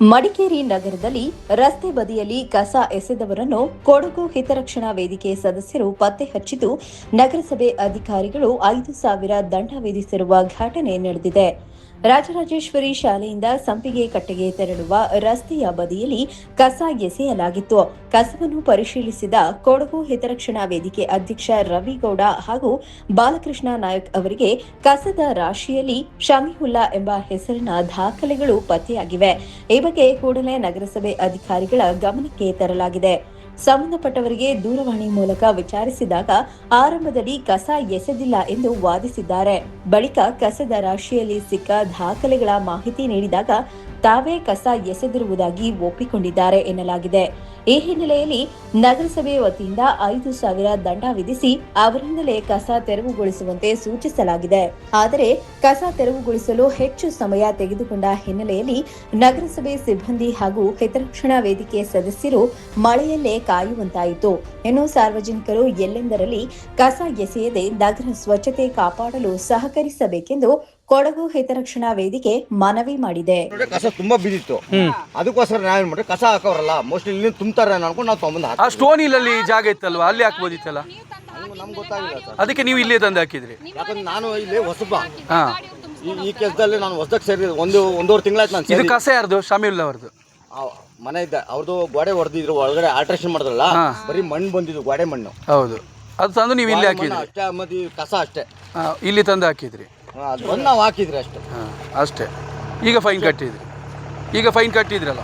ಮಡಿಕೇರಿ ನಗರದಲ್ಲಿ ರಸ್ತೆ ಬದಿಯಲ್ಲಿ ಕಸ ಎಸೆದವರನ್ನು ಕೊಡಗು ಹಿತರಕ್ಷಣಾ ವೇದಿಕೆ ಸದಸ್ಯರು ಪತ್ತೆ ಹಚ್ಚಿದ್ದು ನಗರಸಭೆ ಅಧಿಕಾರಿಗಳು 5,000 ದಂಡ ವಿಧಿಸಿರುವ ಘಟನೆ ನಡೆದಿದೆ. ರಾಜರಾಜೇಶ್ವರಿ ಶಾಲೆಯಿಂದ ಸಂಪಿಗೆ ಕಟ್ಟೆಗೆ ತೆರಳುವ ರಸ್ತೆಯ ಬದಿಯಲ್ಲಿ ಕಸ ಎಸೆಯಲಾಗಿತ್ತು. ಕಸವನ್ನು ಪರಿಶೀಲಿಸಿದ ಕೊಡಗು ಹಿತರಕ್ಷಣಾ ವೇದಿಕೆ ಅಧ್ಯಕ್ಷ ರವಿಗೌಡ ಹಾಗೂ ಬಾಲಕೃಷ್ಣ ನಾಯಕ್ ಅವರಿಗೆ ಕಸದ ರಾಶಿಯಲ್ಲಿ ಶಮೀವುಲ್ಲಾ ಎಂಬ ಹೆಸರಿನ ದಾಖಲೆಗಳು ಪತ್ತೆಯಾಗಿವೆ. ಈ ಬಗ್ಗೆ ಕೂಡಲೇ ನಗರಸಭೆ ಅಧಿಕಾರಿಗಳ ಗಮನಕ್ಕೆ ತರಲಾಗಿದೆ. ಸಂಬಂಧಪಟ್ಟವರಿಗೆ ದೂರವಾಣಿ ಮೂಲಕ ವಿಚಾರಿಸಿದಾಗ ಆರಂಭದಲ್ಲಿ ಕಸ ಎಸೆದಿಲ್ಲ ಎಂದು ವಾದಿಸಿದ್ದಾರೆ. ಬಳಿಕ ಕಸದ ರಾಶಿಯಲ್ಲಿ ಸಿಕ್ಕ ದಾಖಲೆಗಳ ಮಾಹಿತಿ ನೀಡಿದಾಗ ತಾವೇ ಕಸ ಎಸೆದಿರುವುದಾಗಿ ಒಪ್ಪಿಕೊಂಡಿದ್ದಾರೆ ಎನ್ನಲಾಗಿದೆ. ಈ ಹಿನ್ನೆಲೆಯಲ್ಲಿ ನಗರಸಭೆ ವತಿಯಿಂದ 5,000 ದಂಡ ವಿಧಿಸಿ ಅವರಿಂದಲೇ ಕಸ ತೆರವುಗೊಳಿಸುವಂತೆ ಸೂಚಿಸಲಾಗಿದೆ. ಆದರೆ ಕಸ ತೆರವುಗೊಳಿಸಲು ಹೆಚ್ಚು ಸಮಯ ತೆಗೆದುಕೊಂಡ ಹಿನ್ನೆಲೆಯಲ್ಲಿ ನಗರಸಭೆ ಸಿಬ್ಬಂದಿ ಹಾಗೂ ಹಿತರಕ್ಷಣಾ ವೇದಿಕೆ ಸದಸ್ಯರು ಮಳೆಯಲ್ಲೇ ಕಾಯುವಂತಾಯಿತು. ಇನ್ನು ಸಾರ್ವಜನಿಕರು ಎಲ್ಲೆಂದರಲ್ಲಿ ಕಸ ಎಸೆಯದೆ ನಗರ ಸ್ವಚ್ಛತೆ ಕಾಪಾಡಲು ಸಹಕರಿಸಬೇಕೆಂದು ಕೊಡಗು ಹಿತರಕ್ಷಣಾ ವೇದಿಕೆ ಮನವಿ ಮಾಡಿದೆ. ಕಸ ತುಂಬಾ ಬಿದ್ದಿತ್ತು, ಅದಕ್ಕೋಸ್ಕರ ನಾವೇನ್ ಮಾಡ್ರಿ ಕಸ ಹಾಕೋರಲ್ಲ ಮೋಸ್ಟ್ಲಿ ಇಲ್ಲಿ ತುಂಬ್ತಾರೆ ಅನ್ಕೊಂಡು ನಾವು ತಗೊಂಡ್ ಆ ಸ್ಟೋನ್ ಇಲ್ಲಲ್ಲಿ ಜಾಗ ಇತ್ತಲ್ವಾ, ಅಲ್ಲಿ ಹಾಕ್ಬೋದಿತ್ತಲ್ಲ, ನಮ್ಗೆ ಗೊತ್ತಾಗಿಲ್ಲ ಸರ್. ಅದಕ್ಕೆ ನೀವು ಇಲ್ಲೇ ತಂದು ಹಾಕಿದ್ರಿ. ಯಾಕಂದ್ರೆ ನಾನು ಇಲ್ಲಿ ಹೊಸಬ, ಈ ಕೆಲಸದಲ್ಲಿ ನಾನು ಹೊಸದಾಗಿ ಸೇರಿ ಒಂದೂವರೆ ತಿಂಗಳಾಯ್ತು ನಾನು ಇದು ಸೇರಿ. ಕಸ ಯಾರ್ದು? ಶಾಮಿವುಲ್ಲಾ ಅವ್ರದ್ದು ಮನೆ ಇದ್ದ ಅವ್ರದ್ದು ಗೋಡೆ ಹೊಡೆದಿದ್ರು, ಒಳಗಡೆ ಆಲ್ಟ್ರೇಷನ್ ಮಾಡಿದ್ರಲ್ಲ, ಬರೀ ಮಣ್ಣು ಬಂದಿದ್ದು, ಗೋಡೆ ಮಣ್ಣು. ಹೌದು, ಅದು ತಂದು ನೀವು ಇಲ್ಲಿ ಹಾಕಿದ್ರಿ. ಅಷ್ಟೇ ಮತ್ತೆ ಕಸ ಅಷ್ಟೇ ಇಲ್ಲಿ ತಂದು ಹಾಕಿದ್ರಿ. ಅದು ಬಂದು ನಾವು ಹಾಕಿದ್ರಿ ಅಷ್ಟೇ. ಅಷ್ಟೇ. ಈಗ ಫೈನ್ ಕಟ್ಟಿದ್ರಿ. ಈಗ ಫೈನ್ ಕಟ್ಟಿದ್ರಲ್ಲ.